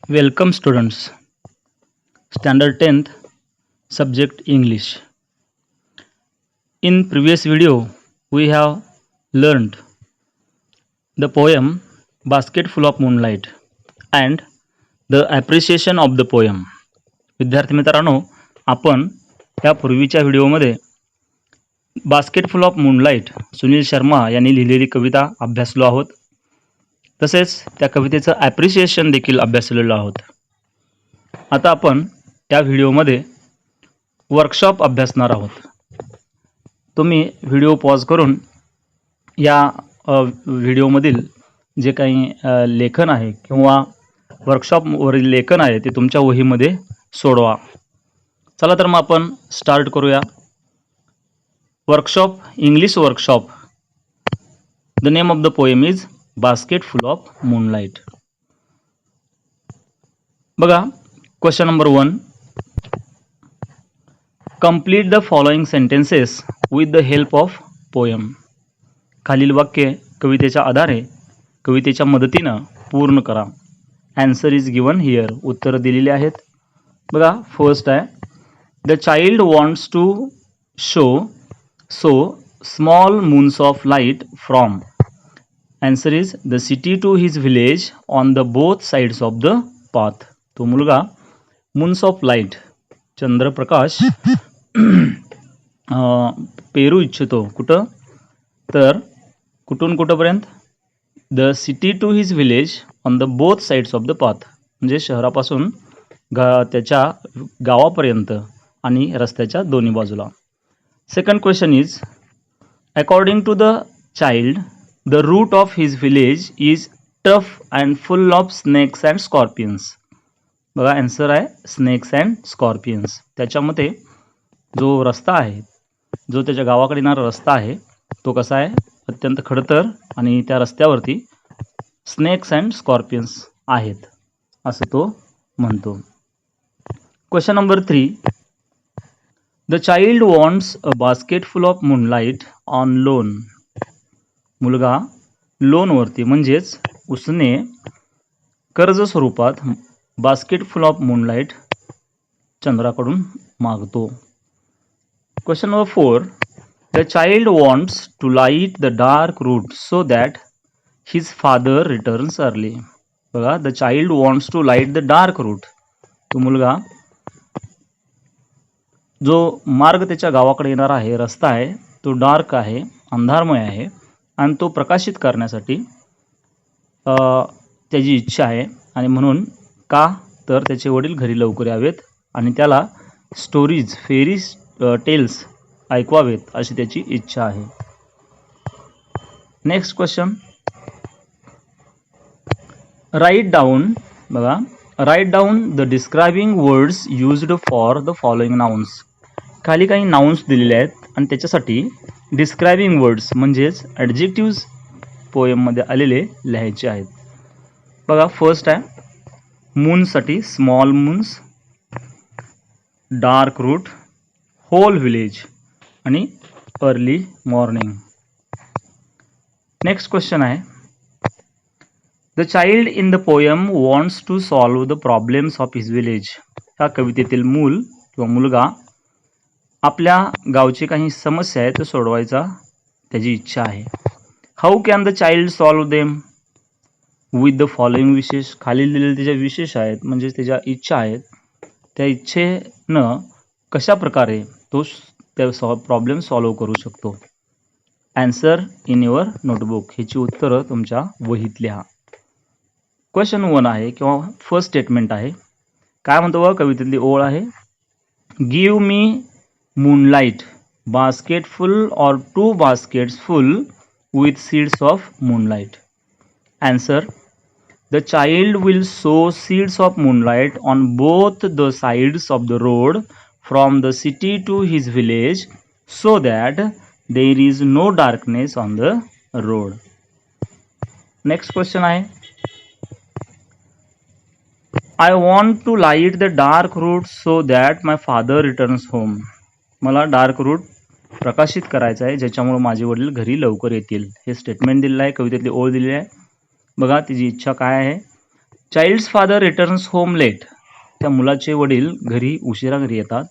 Welcome students. Standard 10th subject English. In previous video we have learned the poem Basket Full of Moonlight and the appreciation of the poem. विद्यार्थी मित्रांनो, आपण या पूर्वीच्या व्हिडिओमध्ये basket full of moonlight Sunil Sharma यांनी लिहिलेली कविता अभ्यासलो आहोत. तसेच त्या कवितेचं ॲप्रिशिएशन देखील अभ्यासलेलो आहोत. आता आपण या व्हिडिओमध्ये वर्कशॉप अभ्यासणार आहोत. तुम्ही व्हिडिओ पॉज करून या व्हिडिओमधील जे काही लेखन आहे किंवा वर्कशॉपवरील लेखन आहे ते तुमच्या वहीमध्ये सोडवा. चला तर मग आपण स्टार्ट करूया. Workshop, English workshop. The name of the poem is basket full of moonlight. बघा, question number 1. Complete the following sentences with the help of poem. खालील वाक्य कवितेच्या आधारे, कवितेच्या मदतीनं पूर्ण करा. Answer is given here. उत्तर दिलेले आहेत. बघा, फर्स्ट आहे, the child wants to sow small moons of light from. Answer is the city to his village on the both sides of the path. तो मुलगा मून्स ऑफ लाईट, चंद्रप्रकाश पेरू इच्छितो. कुठं तर कुठून कुठंपर्यंत? The city to his village on the both sides of the path, म्हणजे शहरापासून त्याच्या गावापर्यंत आणि रस्त्याच्या दोन्ही बाजूला. Second question is, according to the child the route of his village is tough and full of snakes and scorpions. बघा, answer आहे स्नेक्स अँड स्कॉर्पियन्स. त्याच्या मते जो रस्ता आहे, जो त्याच्या गावाकडे येणारा रस्ता आहे, तो कसा आहे? अत्यंत खडतर, आणि त्या रस्त्यावरती स्नेक्स अँड स्कॉर्पियन्स आहेत असं तो म्हणतो. Question number 3. The child wants a basket full of moonlight on loan. मुलगा लोनवरती म्हणजेच उसने कर्ज स्वरूपात बास्केट फुल ऑफ मूनलाइट चंद्राकडून मागतो. Question number 4. The child wants to light the dark route so that his father returns early. बघा, the child wants to light the dark route. तो मुलगा जो मार्ग त्याच्या गावाकडे येणारा आहे, रस्ता आहे, तो डार्क आहे, अंधारमय आहे, आणि तो प्रकाशित करण्यासाठी त्याची इच्छा आहे. आणि म्हणून का तर त्याचे वडील घरी लवकर यावेत आणि त्याला स्टोरीज, फेरीज टेल्स ऐकवावेत अशी त्याची इच्छा आहे. Next question, write down. बघा, write down the describing words used for the following nouns. खाली काही नाउन्स दिलेले आहेत आणि त्याच्यासाठी डिस्क्रायबिंग वर्ड्स म्हणजेच ॲडजेक्टिव्ज पोएममध्ये आलेले लिहायचे आहेत. बघा, फर्स्ट आहे मूनसाठी small moons, dark route, whole village आणि अर्ली मॉर्निंग. नेक्स्ट क्वेश्चन आहे, the child in the poem wants to solve the problems of his village. ह्या कवितेतील मूल किंवा मुलगा आपल्या गावची काही समस्या आहे तो सोडवायचा त्याची इच्छा आहे. How can the child solve them with the following विशेष. खालील दिलेले त्याच्या विशेष आहेत, म्हणजे त्याच्या इच्छा आहेत. त्या इच्छेनं कशा प्रकारे तो त्या प्रॉब्लेम सॉल्व करू शकतो. Answer in your notebook. ह्याची उत्तरं तुमच्या वहीत लिहा. क्वेश्चन 1 आहे किंवा फर्स्ट स्टेटमेंट आहे. काय म्हणतो बघा, कवितेतली ओळ आहे, गिव मी मूनलाइट बास्केट फुल और 2 baskets full with seeds of moonlight. Answer, the child will sow seeds of moonlight on both the sides of the road from the city to his village so that there is no darkness on the road. Next question आहे, I want to light the dark route so that my father returns home. मला dark route प्रकाशित करायचा आहे ज्याच्यामुळे माझे वडील घरी लवकर येतील. हे स्टेटमेंट दिलेलं आहे, कवितेतली ओळ दिलेली आहे. बघा, तिची इच्छा काय आहे, child's father returns home late. त्या मुलाचे वडील उशिरा घरी येतात.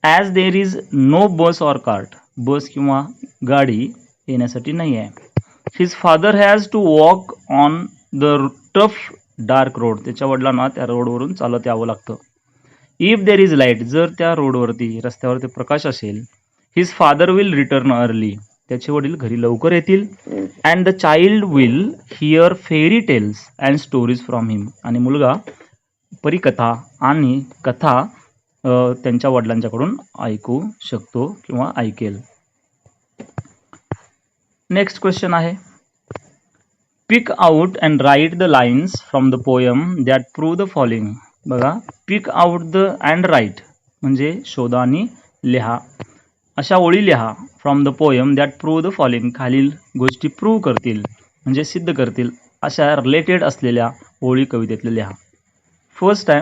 As there is no bus or cart. Bus किंवा गाडी येण्यासाठी नाही आहे. His father has to walk on the tough dark road. त्याच्या वडिलांना त्या रोडवरून चालत यावं लागतं. If there is light. जर त्या रोडवरती रस्त्यावरती प्रकाश असेल, his father will return early. त्याचे वडील घरी लवकर येतील. And the child will here fairy tales and stories from him. आणि मुलगा परिकथा आणि कथा त्यांच्या वडिलांच्याकडून ऐकू शकतो किंवा ऐकेल. नेक्स्ट क्वेश्चन आहे, pick out and write the lines from the poem that prove the following. बघा, pick out the and write म्हणजे शोधा आणि लिहा. अशा ओळी लिहा from the poem that prove the following. खालील गोष्टी प्रूव्ह करतील म्हणजे सिद्ध करतील अशा रिलेटेड असलेल्या ओळी कवितेतल्या लिहा. फर्स्ट आहे,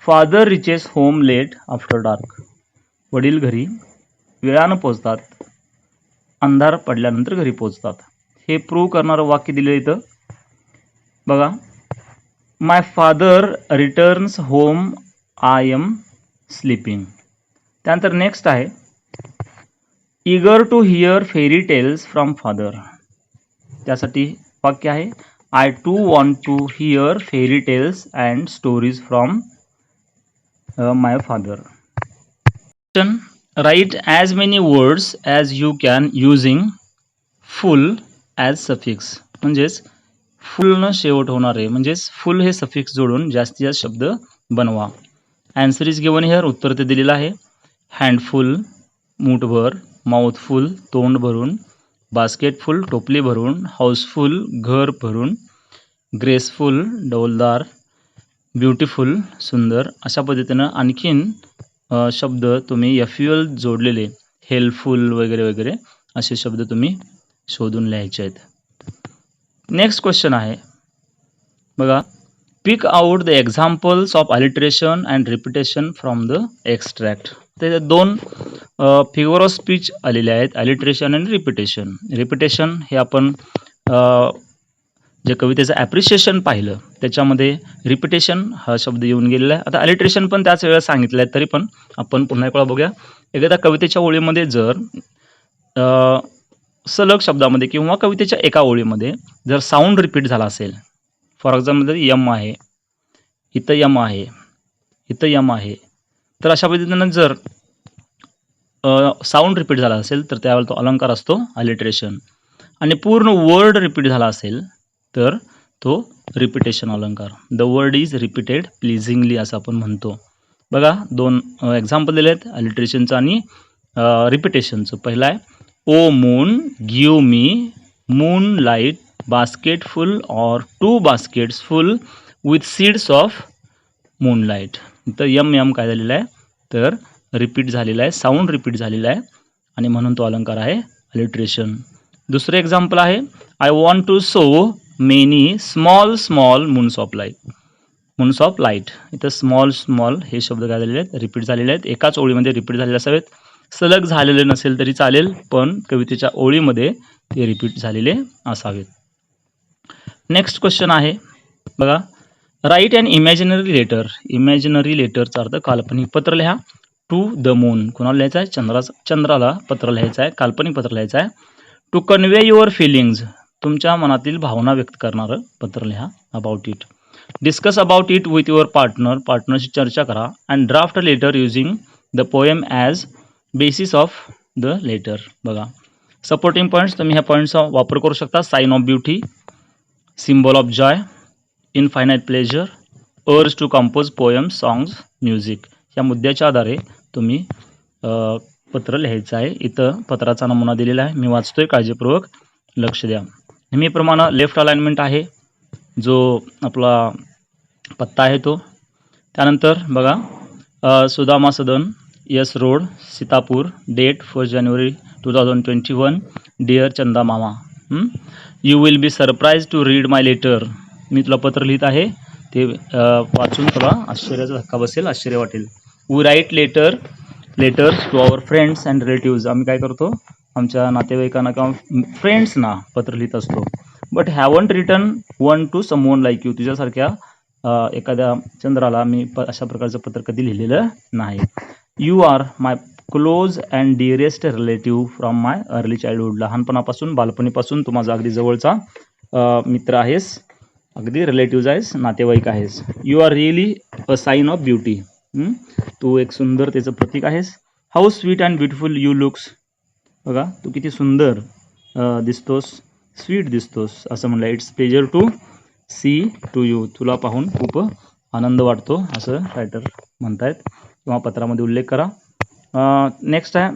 father reaches home late after dark. वडील घरी वेळानं पोचतात, अंधार पडल्यानंतर घरी पोचतात. हे प्रूव्ह करणारं वाक्य दिलं इथं. बघा, my father returns home I am sleeping. त्यानंतर नेक्स्ट आहे, eager to hear fairy tales from father. त्यासाठी वाक्य आहे, I too want to hear fairy tales and stories from my father. Write as many words as you can using full as suffix. म्हणजेच फुलनं शेवट होणारे म्हणजेच फुल हे सफिक्स जोडून जास्तीत जास्त शब्द बनवा. Answer is given here. उत्तर ते दिलेलं आहे. हँडफुल मूठभर, माउथफुल तोंड भरून, बास्केटफुल टोपली भरून, हाऊसफुल घर भरून, ग्रेसफुल डौलदार, ब्युटिफुल सुंदर. अशा पद्धतीनं आणखीन शब्द तुम्ही FUL जोडलेले हेल्पफुल वगैरे वगैरे असे शब्द तुम्ही शोधून लिहायचे आहेत. नेक्स्ट क्वेश्चन आहे, बघा, pick out the examples of alliteration and repetition from the extract. ते दोन फिगर ऑफ स्पीच आलेले आहेत, अलिटरेशन अँड रिपिटेशन. रिपिटेशन हे आपण जे कवितेचं ॲप्रिशिएशन पाहिलं त्याच्यामध्ये रिपिटेशन हा शब्द येऊन गेलेला आहे. आता अलिटरेशन पण त्याच वेळेला सांगितलं आहे, तरी पण आपण पुन्हा एक वेळा बघूया. एखाद्या कवितेच्या ओळीमध्ये जर सलग शब्दामध्ये किंवा कवितेच्या एका ओळीमध्ये जर साऊंड रिपीट झाला असेल, फॉर एक्झाम्पल यम आहे, इथं यम आहे, इथं यम आहे, तर अशा पद्धतीनं जर साऊंड रिपीट झाला असेल तर त्यावेळेला तो अलंकार असतो अलिटरेशन. आणि पूर्ण वर्ड रिपीट झाला असेल तर तो रिपिटेशन अलंकार. द वर्ड इज रिपीटेड प्लीजिंगली असं आपण म्हणतो. बघा, दोन एक्झाम्पल दिले आहेत अलिटरेशनचं आणि रिपिटेशनचं. पहिला आहे, O moon give me moon light basket full or 2 baskets full with seeds of moonlight. तर यम काय झालेलं आहे तर रिपीट झालेला आहे, साऊंड रिपीट झालेला आहे आणि म्हणून तो अलंकार आहे अलिटरेशन. दुसरं एक्झाम्पल आहे, I want to sow many small small moons of light. Moons of light इथं स्मॉल हे शब्द काय झालेले आहेत रिपीट झालेले आहेत. एकाच ओळीमध्ये रिपीट झालेले असावेत. सलग झालेले नसेल तरी चालेल, पण कवितेच्या ओळीमध्ये ते रिपीट झालेले असावेत. नेक्स्ट क्वेश्चन आहे, बघा, write and imaginary letter. Imaginary लेटरचा अर्थ काल्पनिक पत्र लिहा. टू द मून कोणाला लिहायचं आहे, चंद्राला पत्र लिहायचं आहे, काल्पनिक पत्र लिहायचं आहे. टू कन्वे युअर फिलिंग्ज तुमच्या मनातील भावना व्यक्त करणारं पत्र लिहा. About it, discuss about it with your पार्टनरशी चर्चा करा. And draft a letter using the poem as basis of the letter. बघा, सपोर्टिंग पॉईंट्स तुम्ही ह्या पॉईंट्सचा वापर करू शकता. Sign of beauty, symbol of joy, infinite pleasure, urge to compose poems, songs, music. या मुद्द्याच्या आधारे तुम्ही पत्र लिहायचं आहे. इथं पत्राचा नमुना दिलेला आहे, मी वाचतोय, काळजीपूर्वक लक्ष द्या. नेहमीप्रमाणे लेफ्ट अलाइनमेंट आहे, जो आपला पत्ता आहे तो. त्यानंतर बघा, Sudama Sadan, yes road, Sitapur, date 1 जानेवारी 2021. Dear Chanda Mama, you will be surprise to read my letter. मी तुला पत्र लिहित आहे, ते वाचून तुला आश्चर्याचा धक्का बसेल, आश्चर्य वाटेल. We write letters to our friends and relatives. आम्ही काय करतो, आमच्या नातेवाईकांना किंवा फ्रेंड्सना पत्र लिहित असतो. But haven't return one to someone like you. तुझ्यासारख्या एखाद्या चंद्राला मी अशा प्रकारचं पत्र कधी लिहिलेलं नाही. You are my close and dearest relative from my early childhood. लहानपणापासून बालपणीपासून तू माझा अगदी जवळचा मित्र आहेस, अगदी रिलेटिव्ज आहेस, नातेवाईक आहेस. You are really a sign of beauty. तू एक सुंदरतेचं प्रतीक आहेस. How sweet and beautiful you looks. बघा तू किती सुंदर दिसतोस, स्वीट दिसतोस असं म्हणलं. It's pleasure to see to you. तुला पाहून खूप आनंद वाटतो असं रायटर म्हणतायत किंवा पत्रामध्ये उल्लेख करा. नेक्स्ट आहे,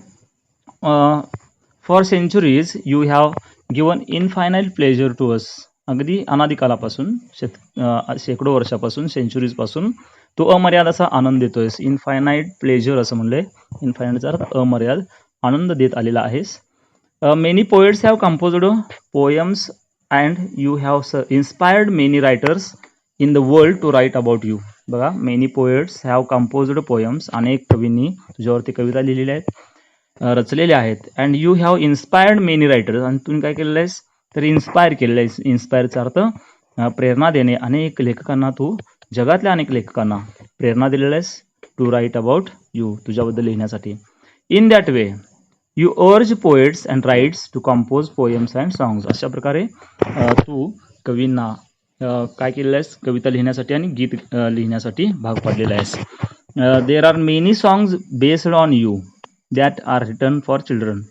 for centuries you have given infinite pleasure to us. अगदी अनादिकालापासून शेकडो वर्षापासून, सेंचुरीजपासून तू अमर्यादाचा आनंद देतोयस. इनफायनाईट प्लेजर असं म्हणलंय. इनफायनाईटचा अर्थ अमर्याद आनंद देत आलेला आहेस. Many poets have composed poems and you have inspired many writers in the world to write about you. बघा, many poets have composed poems. अनेक कवींनी तुझ्यावरती कविता लिहिलेल्या आहेत, रचलेल्या आहेत. And you have inspired many writers. आणि तुम्ही काय केलेलं आहेस तर इन्स्पायर केलेलं आहेस. इन्स्पायरचा अर्थ प्रेरणा देणे. अनेक लेखकांना तू, जगातल्या अनेक लेखकांना प्रेरणा दिलेला आहेस टू राईट अबाउट यू, तुझ्याबद्दल लिहिण्यासाठी. In that way you urge poets and writers to compose poems and songs. अशा प्रकारे तू कवींना काय केलेलं आहेस, कविता लिहिण्यासाठी आणि गीत लिहिण्यासाठी भाग पाडलेला आहेस. There are many songs based on you that are written for children.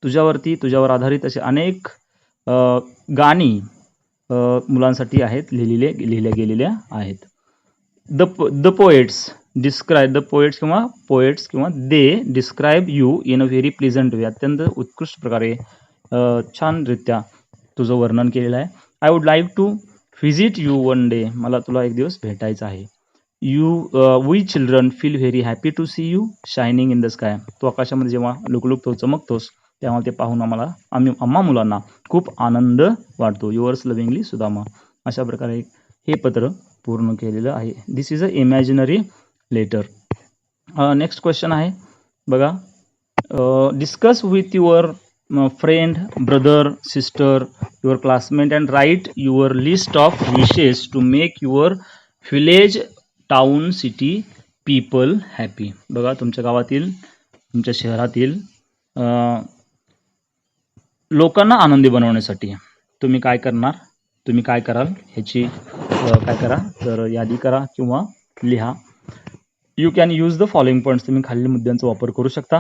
तुझ्यावर आधारित असे अनेक गाणी मुलांसाठी आहेत, लिहिल्या गेलेल्या आहेत. द पोएट्स किंवा they describe you in a very pleasant way. अत्यंत उत्कृष्ट प्रकारे, छानरित्या तुझं वर्णन केलेलं आहे. I would like to visit you one day. मला तुला एक दिवस भेटायचं आहे. We children feel very happy to see you shining in the sky. तू आकाशामध्ये जेव्हा लुकलुकतो, चमकतोस, तेव्हा ते पाहून आम्हा मुलांना खूप आनंद वाटतो. Yours lovingly Sudama. अशा प्रकारे हे पत्र पूर्ण केलेलं आहे. This is a imaginary letter. Next question आहे बघा, discuss with your friend, brother, sister, your classmate and write your list of wishes to make your village, town, city people happy. बघा, तुमच्या गावातील, तुमच्या शहरातील लोकांना आनंदी बनवण्यासाठी तुम्ही काय कराल ह्याची काय करा तर यादी करा किंवा लिहा. You can use the following points. तुम्ही खालील मुद्द्यांचा वापर करू शकता.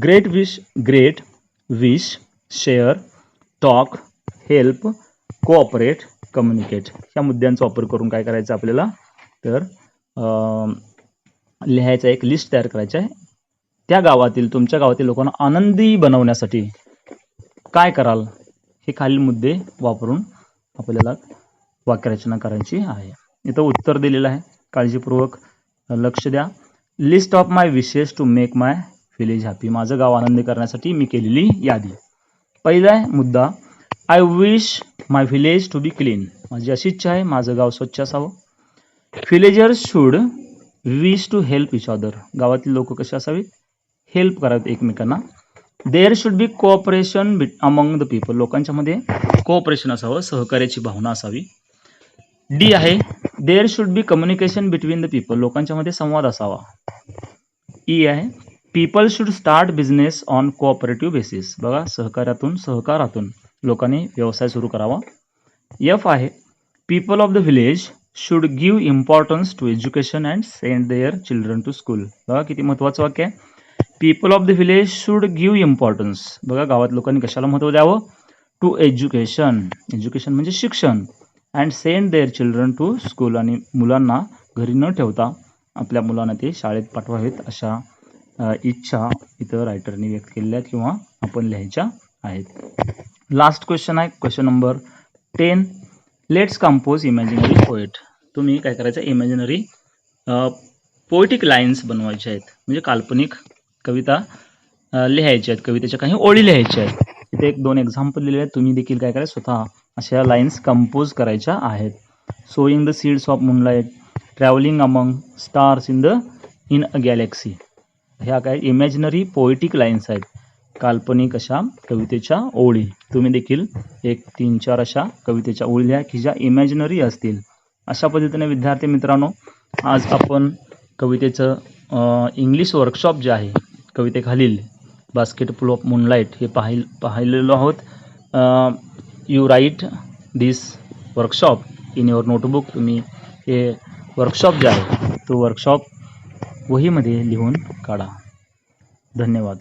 Great wish, share, talk, help, cooperate, communicate. ह्या मुद्द्यांचा वापर करून काय करायचं आपल्याला तर लिहायचा, एक लिस्ट तयार करायची आहे. त्या गावातील, तुमच्या गावातील लोकांना आनंदी बनवण्यासाठी काय कराल, हे खालील मुद्दे वापरून आपल्याला वाक्यरचना करायची आहे. इथं उत्तर दिलेलं आहे, काळजीपूर्वक लक्ष द्या. List of my wishes to make my village happy. माझं गाव आनंदी करण्यासाठी मी केलेली यादी. पहिला मुद्दा, I wish my village to be clean. माझी अशी इच्छा आहे, माझं गाव स्वच्छ असावं. Villagers should wish to help each other. गावातील लोक कसे असावेत, हेल्प करावेत एकमेकांना. There should be cooperation among the people. लोकांच्या मध्ये कोऑपरेशन असावं, सहकार्याची भावना असावी. डी आहे, there should B communication between the people. लोकांच्या मध्ये संवाद असावा. ई आहे, people should start business on cooperative basis. बघा, सहकारातून लोकांनी व्यवसाय सुरू करावा. एफ आहे, people of the village should give importance to education and send their children to school. बघा किती महत्त्वाचं वाक्य आहे. People of the village should give importance. बघा, गावात लोकांनी कशाला महत्त्व द्यावं, टू एज्युकेशन. एज्युकेशन म्हणजे शिक्षण. And send their children to school. आणि मुलांना घरी न ठेवता आपल्या मुलांना ते शाळेत पाठवावेत, अशा इच्छा इथं रायटरने व्यक्त केलेल्या आहेत किंवा आपण लिहायच्या आहेत. लास्ट क्वेश्चन आहे, question number 10. Let's compose imaginary poet. तुम्ही काय करायचं, इमॅजिनरी पोएटिक लाईन्स बनवायच्या आहेत, म्हणजे काल्पनिक कविता लिहायच्या आहेत, कवितेच्या काही ओळी लिहायच्या आहेत. इथे 1-2 एक्झाम्पल लिहिले आहेत. तुम्ही देखील काय करायचं, स्वतः अशा लाईन्स कंपोज करायच्या आहेत. Sowing the seeds of moonlight, travelling among stars in a Galaxy. ह्या काय इमॅजिनरी पोएटिक लाईन्स आहेत, काल्पनिक अशा कवितेच्या ओळी. तुम्ही देखील 1-3-4 अशा कवितेच्या ओळी लिहा की ज्या इमॅजिनरी असतील, अशा पद्धतीने विद्यार्थी मित्रांनो, आज आपण कवितेचं इंग्लिश वर्कशॉप जे आहे कवितेखालील बास्केटफुल ऑफ मूनलाईट हे पाहिलेलो आहोत. You write this workshop in your notebook. तुम्ही हे वर्कशॉप जे आहे तो वर्कशॉप वहीमध्ये लिहून काढा. धन्यवाद.